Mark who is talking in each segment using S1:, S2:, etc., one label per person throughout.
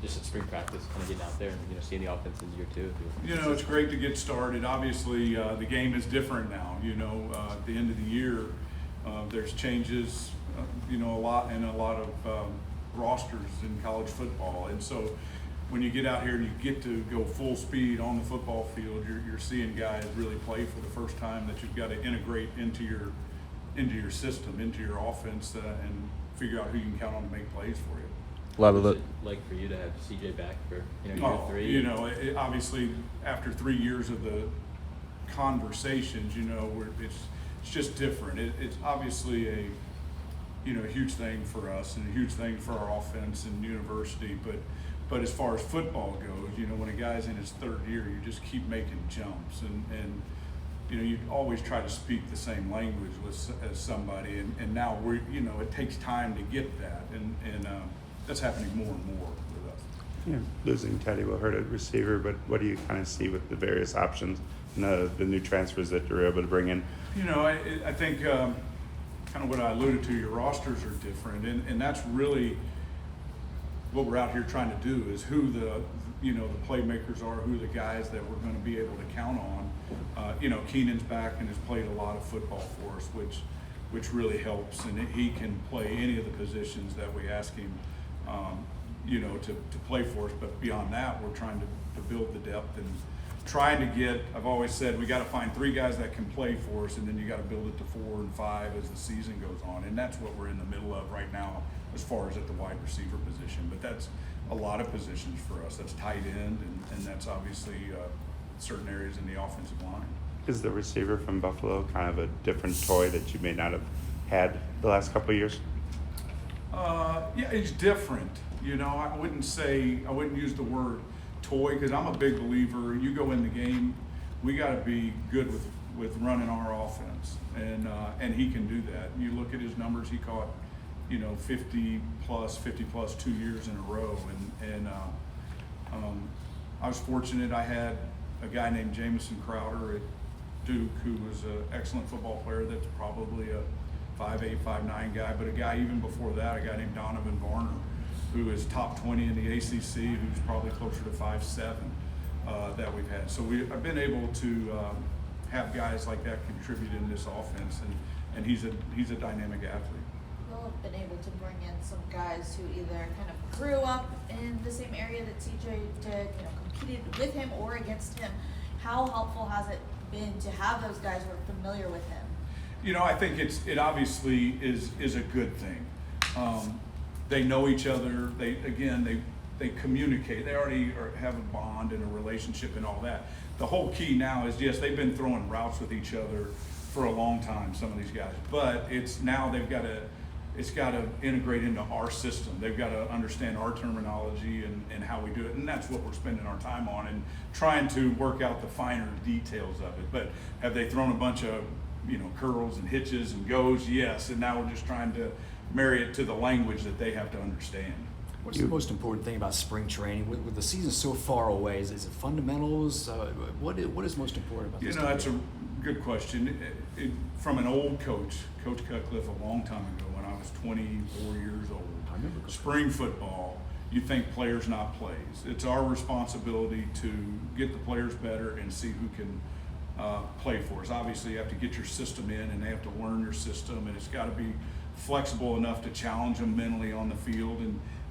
S1: just at spring practice, kind of getting out there and seeing the offense in year two?
S2: It's great to get started. Obviously, the game is different now. At the end of the year, there's changes. A lot of rosters in college football, and so when you get out here and you get to go full speed on the football field, you're seeing guys really play for the first time that you've got to integrate into your system, into your offense, and figure out who you can count on to make plays for you.
S1: A lot of it like for you to have CJ back for year three.
S2: Obviously after 3 years of the conversations, it's just different. It's obviously a huge thing for us and a huge thing for our offense and university, but as far as football goes, when a guy's in his third year, you just keep making jumps and you always try to speak the same language as somebody, and now it takes time to get that, and that's happening more and more with us.
S3: Yeah, losing Teddy will hurt at receiver, but what do you kind of see with the various options and the new transfers that you're able to bring in?
S2: I think kind of what I alluded to, your rosters are different, and that's really what we're out here trying to do, is who the playmakers are, who the guys that we're going to be able to count on. Keenan's back and has played a lot of football for us, which really helps, and he can play any of the positions that we ask him to play for us. But beyond that, we're trying to build the depth and trying to get, I've always said, we got to find 3 guys that can play for us, and then you got to build it to 4 and 5 as the season goes on, and that's what we're in the middle of right now as far as at the wide receiver position. But that's a lot of positions for us. That's tight end, and that's obviously certain areas in the offensive line.
S3: Is the receiver from Buffalo kind of a different toy that you may not have had the last couple of years?
S2: Yeah, he's different. I wouldn't use the word toy, because I'm a big believer. You go in the game, we got to be good with running our offense, and he can do that. You look at his numbers; he caught 50 plus 2 years in a row, and I was fortunate. I had a guy named Jamison Crowder at Duke, who was an excellent football player. That's probably a 5'8", 5'9" guy, but a guy even before that, a guy named Donovan Varner, who is top 20 in the ACC, who's probably closer to 5'7", that we've had. So I've been able to have guys like that contribute in this offense, and he's a dynamic athlete.
S4: You'll have been able to bring in some guys who either kind of grew up in the same area that CJ did, competed with him or against him. How helpful has it been to have those guys who are familiar with him?
S2: I think it obviously is a good thing. They know each other. They communicate. They already have a bond and a relationship and all that. The whole key now is, yes, they've been throwing routes with each other for a long time, some of these guys, but it's got to integrate into our system. They've got to understand our terminology and how we do it, and that's what we're spending our time on, and trying to work out the finer details of it. But have they thrown a bunch of curls and hitches and goes? Yes, and now we're just trying to marry it to the language that they have to understand.
S5: What's the most important thing about spring training? With the season so far away, is it fundamentals? What is most important about this?
S2: That's a good question. From an old coach, Coach Cutcliffe, a long time ago when I was 24 years old.
S5: I remember.
S2: Spring football, you think players, not plays. It's our responsibility to get the players better and see who can play for us. Obviously, you have to get your system in, and they have to learn your system, and it's got to be flexible enough to challenge them mentally on the field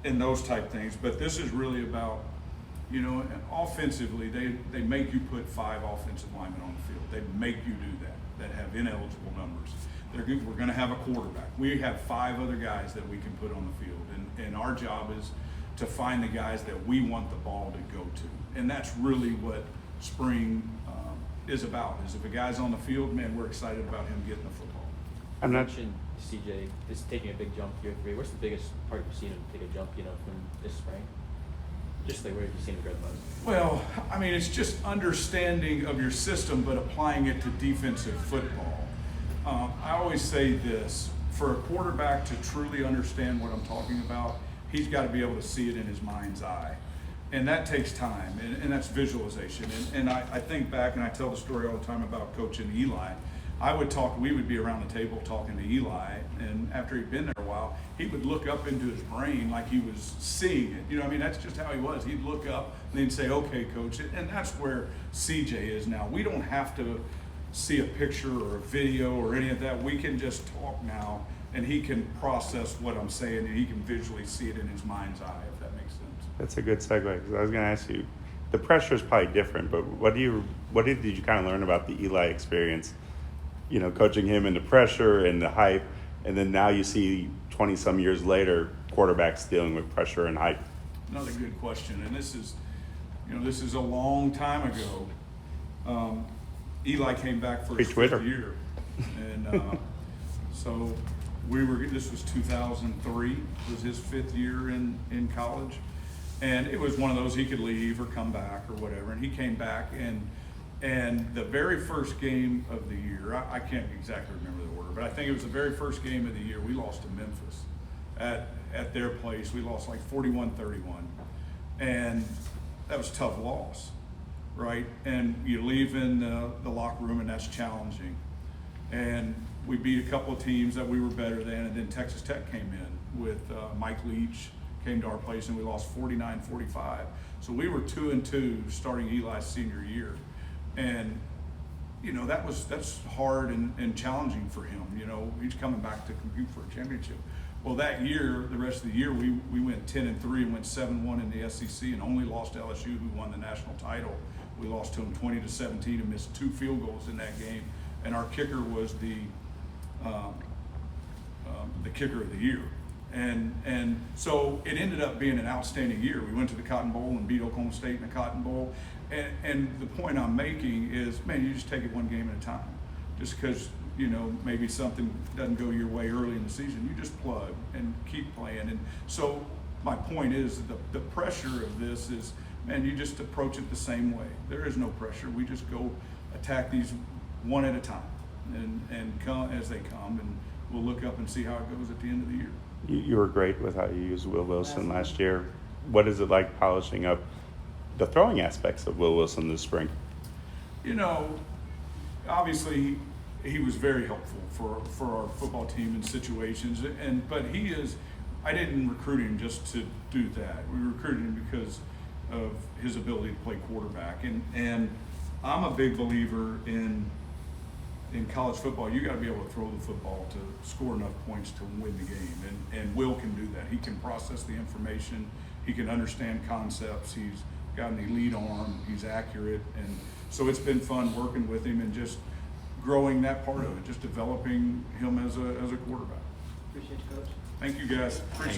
S2: and those type things. But this is really about, offensively, they make you put 5 offensive linemen on the field. They make you do that have ineligible numbers. We're going to have a quarterback. We have 5 other guys that we can put on the field, and our job is to find the guys that we want the ball to go to. And that's really what spring is about, is if a guy's on the field, man, we're excited about him getting the football.
S1: You mentioned CJ is taking a big jump year 3. What's the biggest part you've seen him take a jump, from this spring? Just like where have you seen him grow the most?
S2: Well, it's just understanding of your system, but applying it to defensive football. I always say this, for a quarterback to truly understand what I'm talking about, he's got to be able to see it in his mind's eye. And that takes time, and that's visualization. And I think back, and I tell the story all the time about coaching Eli. we would be around the table talking to Eli, and after he'd been there a while, he would look up into his brain like he was seeing it. You know, I mean, that's just how he was. He'd look up and he'd say, okay, coach, and that's where CJ is now. We don't have to see a picture or a video or any of that. We can just talk now, and he can process what I'm saying, and he can visually see it in his mind's eye, if that makes sense.
S3: That's a good segue, because I was going to ask you, the pressure is probably different, but what did you kind of learn about the Eli experience? You know, coaching him in the pressure and the hype, and then now you see 20-some years later, quarterbacks dealing with pressure and hype.
S2: Another good question, and this is a long time ago. Eli came back for his
S3: Pre-Twitter.
S2: fifth year, and so this was 2003, was his fifth year in college, and it was one of those he could leave or come back or whatever, and he came back, and the very first game of the year, I can't exactly remember the order, but I think it was the very first game of the year, we lost to Memphis at their place. We lost like 41-31, and that was a tough loss, right? And you leave in the locker room, and that's challenging. And we beat a couple of teams that we were better than, and then Texas Tech came in with Mike Leach came to our place, and we lost 49-45. So we were 2-2 starting Eli's senior year. And, you know, that's hard and challenging for him. You know, he's coming back to compete for a championship. Well, that year, the rest of the year, we went 10-3 and went 7-1 in the SEC, and only lost to LSU, who won the national title. We lost to them 20-17 and missed 2 field goals in that game. And our kicker was the kicker of the year. And so it ended up being an outstanding year. We went to the Cotton Bowl and beat Oklahoma State in the Cotton Bowl. And the point I'm making is, man, you just take it one game at a time. Just because, you know, maybe something doesn't go your way early in the season, you just plug and keep playing. And so my point is the pressure of this is, man, you just approach it the same way. There is no pressure. We just go attack these one at a time and come as they come, and we'll look up and see how it goes at the end of the year.
S3: You were great with how you used Will Wilson last year. What is it like polishing up the throwing aspects of Will Wilson this spring?
S2: You know, obviously he was very helpful for our football team in situations, but he is. I didn't recruit him just to do that. We recruited him because of his ability to play quarterback, and I'm a big believer in college football. You got to be able to throw the football to score enough points to win the game, and Will can do that. He can process the information. He can understand concepts. He's got an elite arm. He's accurate, and so it's been fun working with him and just growing that part of it, just developing him as a quarterback.
S6: Appreciate you, Coach.
S2: Thank you, guys. Appreciate it.